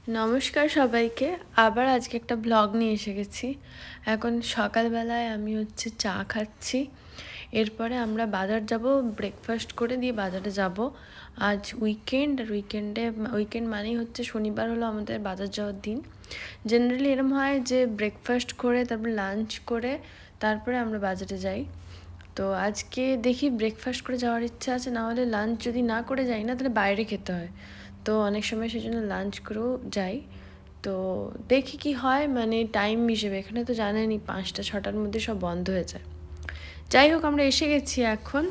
নমস্কার সবাইকে। আবার আজকে একটা ব্লগ নিয়ে এসে গেছি। এখন সকালবেলায় আমি চা খাচ্ছি। এরপরে আমরা বাজার যাব, ব্রেকফাস্ট করে দিয়ে বাজারে যাব। আজ উইকেন্ড, আর উইকেন্ড মানেই শনিবার হলো আমাদের বাজার যাওয়ার দিন। জেনারেলি এরম হয় যে ব্রেকফাস্ট করে তারপর লাঞ্চ করে তারপরে আমরা বাজারে যাই। তো আজকে দেখি ব্রেকফাস্ট করে যাওয়ার ইচ্ছা আছে, না হলে লাঞ্চ যদি না করে যাই না তাহলে বাইরে খেতে হয়। তো অনেক সময় সেই জন্য লাঞ্চ করেও যাই। তো দেখি কি হয়, মানে টাইম হিসেবে এখানে তো জানেনই 5টা-6টার মধ্যে সব বন্ধ হয়ে যায়। যাই হোক, আমরা এসে গেছি এখন।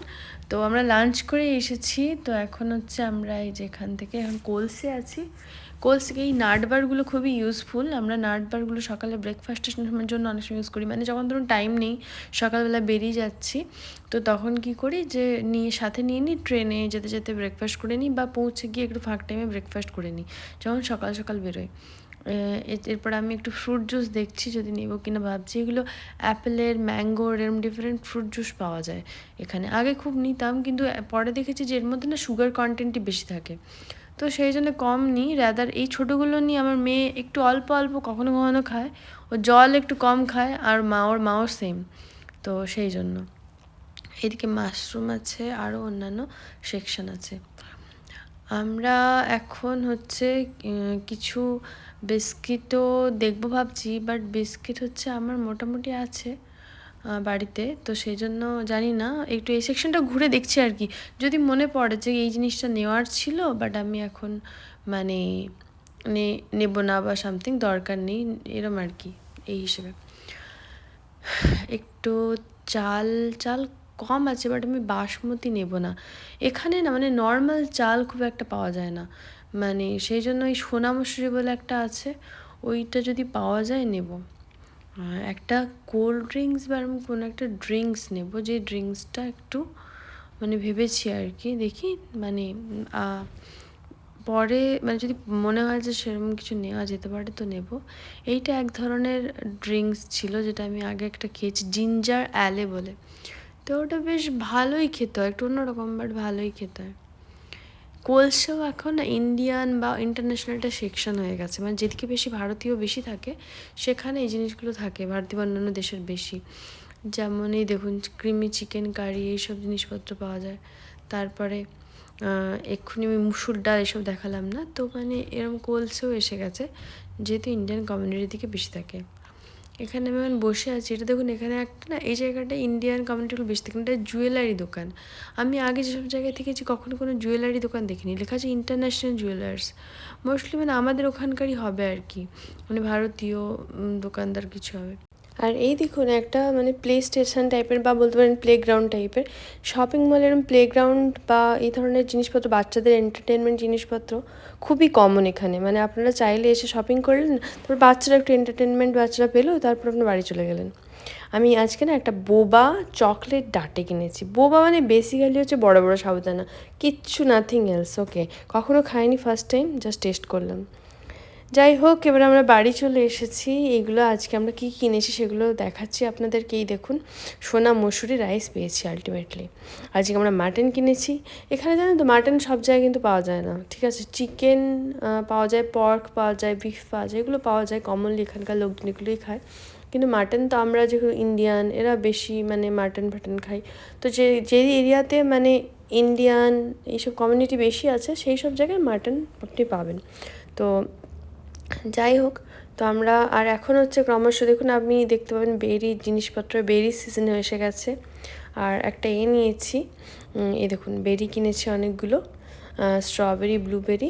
তো আমরা লাঞ্চ করে এসেছি। তো এখন আমরা এই যেখান থেকে এখন কোলসে আছি। কোলসে এই নাটবারগুলো খুবই ইউজফুল। আমরা নাটবারগুলো সকালে ব্রেকফাস্টের জন্য অনেক সময় ইউজ করি। মানে যখন ধরুন টাইম নেই, সকালবেলা বেরিয়ে যাচ্ছি, তো তখন কি করি যে সাথে নিয়ে নিই, ট্রেনে যেতে যেতে ব্রেকফাস্ট করে নিই, বা পৌঁছে গিয়ে একটু ফাঁক টাইমে ব্রেকফাস্ট করে নিই যখন সকাল সকাল বেরোই। এরপর আমি একটু ফ্রুট জুস দেখছি যদি নেবো কিনা ভাবছি। এগুলো অ্যাপেলের, ম্যাঙ্গোর, এরম ডিফারেন্ট ফ্রুট জুস পাওয়া যায় এখানে। আগে খুব নিতাম, কিন্তু পরে দেখেছি যে এর মধ্যে না সুগার কন্টেন্টই বেশি থাকে, তো সেই জন্য কম নিই। রাদার এই ছোটোগুলো নিই। আমার মেয়ে একটু অল্প অল্প কখনো কখনো খায়, ও জল একটু কম খায়, আর ওর মাও সেম। তো সেই জন্য এদিকে মাশরুম আছে, আরও অন্যান্য সেকশন আছে। আমরা এখন কিছু বিস্কিটও দেখবো ভাবছি, বাট বিস্কিট আমার মোটামুটি আছে বাড়িতে। তো সেই জন্য জানি না, একটু এই সেকশনটা ঘুরে দেখছি আর কি, যদি মনে পড়ে যে এই জিনিসটা নেওয়ার ছিল বাট আমি এখন মানে নেব না, বা সামথিং দরকার নেই, এরম আর কি। এই হিসেবে একটু চাল চাল কম আছে, বাট আমি বাসমতি নেব না। এখানে না মানে নর্মাল চাল খুব একটা পাওয়া যায় না, মানে সেই জন্য ওই সোনা মসুরি বলে একটা আছে, ওইটা যদি পাওয়া যায় নেব। একটা কোল্ড ড্রিঙ্কস বা এরকম কোনো একটা ড্রিঙ্কস নেব, যে ড্রিঙ্কসটা একটু মানে ভেবেছি আর কি, দেখি মানে পরে মানে যদি মনে হয় যে সেরকম কিছু নেওয়া যেতে পারে তো নেব। এইটা এক ধরনের ড্রিঙ্কস ছিল যেটা আমি আগে একটা খেয়েছি, জিঞ্জার অ্যালে বলে। তো ওটা বেশ ভালোই খেতে হয়, একটু অন্যরকম বাট ভালোই খেতে হয়। কোলসেও এখন ইন্ডিয়ান বা ইন্টারন্যাশনাল একটা সেকশন হয়ে গেছে, মানে যেদিকে বেশি ভারতীয় বেশি থাকে সেখানে এই জিনিসগুলো থাকে, ভারতীয় অন্যান্য দেশের বেশি। যেমন এই দেখুন, ক্রিমি চিকেন কারি, এইসব জিনিসপত্র পাওয়া যায়। তারপরে এক্ষুনি আমি মুসুর ডাল এসব দেখালাম না, তো মানে এরকম কোলসেও এসে গেছে, যেহেতু ইন্ডিয়ান কমিউনিটির দিকে বেশি থাকে। এখানে আমি এখন বসে আছি, এটা দেখুন, এখানে একটা না, এই জায়গাটা ইন্ডিয়ান কমিউনিটিগুলো বেশি থাকে, এটা জুয়েলারি দোকান। আমি আগে যেসব জায়গায় থেকেছি কখনো কোনো জুয়েলারি দোকান দেখিনি, লেখা আছে ইন্টারন্যাশনাল জুয়েলার্স। মোস্টলি মানে আমাদের ওখানকারই হবে আর কি, মানে ভারতীয় দোকানদার কিছু হবে। আর এই দেখুন, একটা মানে প্লে স্টেশন টাইপের, বা বলতে পারেন প্লেগ্রাউন্ড টাইপের শপিং মল। এরকম প্লেগ্রাউন্ড বা এই ধরনের জিনিসপত্র, বাচ্চাদের এন্টারটেনমেন্ট জিনিসপত্র খুবই কমন এখানে। মানে আপনারা চাইলে এসে শপিং করলেন, তারপর বাচ্চারা একটু এন্টারটেনমেন্ট বাচ্চারা পেলো, তারপর আপনার বাড়ি চলে গেলেন। আমি আজকে না একটা বোবা চকলেট ডাটে কিনেছি। বোবা মানে বেসিক্যালি বড় বড় সাবুদানা, কিচ্ছু, নাথিং এলস। ওকে, কখনো খাইনি, ফার্স্ট টাইম জাস্ট টেস্ট করলাম। যাই হোক, এবার আমরা বাড়ি চলে এসেছি। এইগুলো আজকে আমরা কী কিনেছি সেগুলো দেখাচ্ছি আপনাদেরকেই। দেখুন, সোনা মসুরি রাইস পেয়েছি আলটিমেটলি। আজকে আমরা মাটন কিনেছি। এখানে জানেন তো, মাটন সব জায়গায় কিন্তু পাওয়া যায় না, ঠিক আছে। চিকেন পাওয়া যায়, পর্ক পাওয়া যায়, বিফ পাওয়া যায়, এগুলো পাওয়া যায় কমনলি, এখানকার লোকজন এগুলোই খায়। কিন্তু মাটন তো আমরা যেহেতু ইন্ডিয়ান, এরা বেশি মানে মাটন ফাটন খাই। তো যে এরিয়াতে মানে ইন্ডিয়ান এইসব কমিউনিটি বেশি আছে, সেই সব জায়গায় মাটন আপনি পাবেন। তো যাই হোক, তো আমরা আর এখন ক্রমশ দেখুন, আপনি দেখতে পাবেন বেরি জিনিসপত্র, বেরি সিজনে এসে গেছে। আর একটা নিয়েছি, এই দেখুন, বেরি কিনেছি অনেকগুলো, স্ট্রবেরি, ব্লুবেরি।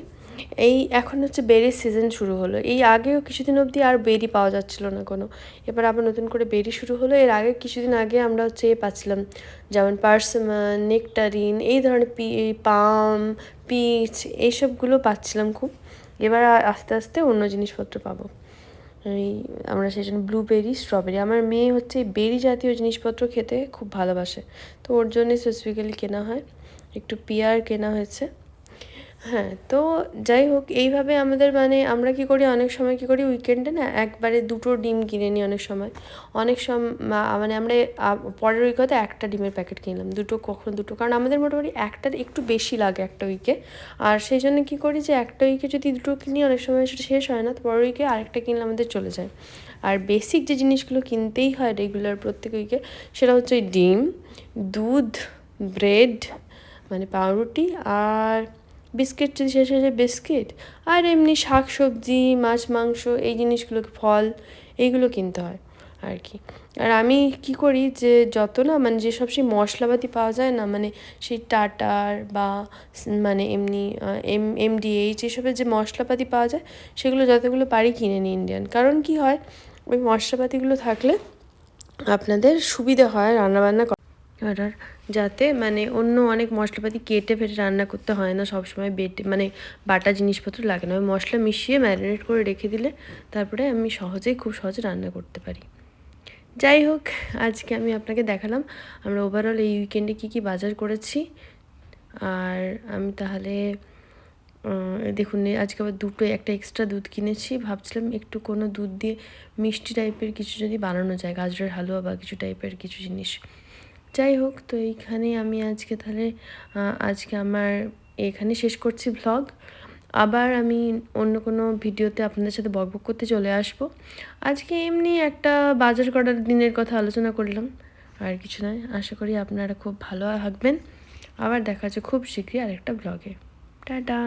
এই এখন বেরির সিজন শুরু হলো। এই আগেও কিছুদিন অবধি আর বেরি পাওয়া যাচ্ছিলো না কোনো, এবার আবার নতুন করে বেরি শুরু হলো। এর আগে কিছুদিন আগে আমরা পাচ্ছিলাম, যেমন পার্সিমন, নেকটারিন, এই ধরনের পাম, পিচ, এইসবগুলো পাচ্ছিলাম খুব। এবার আস্তে আস্তে অন্য জিনিসপত্র পাবো। এই আমরা সেই জন্য ব্লুবেরি, স্ট্রবেরি, আমার মেয়ে বেরি জাতীয় জিনিসপত্র খেতে খুব ভালোবাসে, তো ওর জন্যই স্পেসিফিক্যালি কেনা হয়। একটু পিয়ার কেনা হয়েছে। হ্যাঁ, তো যাই হোক এইভাবে আমাদের মানে আমরা কী করি, অনেক সময় কী করি উইকেন্ডে না একবারে 2টো ডিম কিনে নিই অনেক সময়। অনেক মানে আমরা পরের উইকে হয়তো 1টা ডিমের প্যাকেট কিনলাম, 2টো কখনো 2টো, কারণ আমাদের মোটামুটি একটার একটু বেশি লাগে একটা উইকে। আর সেই জন্য কী করি যে একটা উইকে যদি 2টো কিনি অনেক সময় সেটা শেষ হয় না, তো পরের উইকে আরেকটা কিনলে আমাদের চলে যায়। আর বেসিক যে জিনিসগুলো কিনতেই হয় রেগুলার প্রত্যেক উইকে সেটা হচ্ছে ডিম, দুধ, ব্রেড মানে পাউরুটি, আর বিস্কিট যদি শেষ হয়ে যায় বিস্কিট, আর এমনি শাক সবজি মাছ মাংস এই জিনিসগুলোকে ফল এইগুলো কিনতে হয় আর কি। আর আমি কি করি যে যত না মানে যেসব সেই মশলাপাতি পাওয়া যায় না, মানে সেই টাটার বা মানে এমনি এমডিএইচ এসবের যে মশলাপাতি পাওয়া যায় সেগুলো যতগুলো পারি কিনে নিই ইন্ডিয়ান। কারণ কি হয় ওই মশলাপাতিগুলো থাকলে আপনাদের সুবিধা হয় রান্নাবান্না আর যাতে মানে অন্য অনেক মশলাপাতি কেটে ফেটে রান্না করতে হয় না, সবসময় বেটে মানে বাটা জিনিসপত্র লাগে না, ওই মশলা মিশিয়ে ম্যারিনেট করে রেখে দিলে তারপরে আমি খুব সহজে রান্না করতে পারি। যাই হোক, আজকে আমি আপনাকে দেখালাম আমরা ওভারঅল এই উইকেন্ডে কী কী বাজার করেছি। আর আমি তাহলে দেখুন আজকে আবার একটা এক্সট্রা দুধ কিনেছি, ভাবছিলাম একটু কোনো দুধ দিয়ে মিষ্টি টাইপের কিছু যদি বানানো যায়, গাজরের হালুয়া বা কিছু টাইপের কিছু জিনিস। যাই হোক, তো এইখানেই আমি আজকে আমার এখানে শেষ করছি ভ্লগ। আবার আমি অন্য কোনো ভিডিওতে আপনাদের সাথে বকবক করতে চলে আসবো। আজকে এমনি একটা বাজার করার দিনের কথা আলোচনা করলাম, আর কিছু নয়। আশা করি আপনারা খুব ভালো থাকবেন। আবার দেখা হচ্ছে খুব শীঘ্রই আরেকটা ব্লগে। টাটা।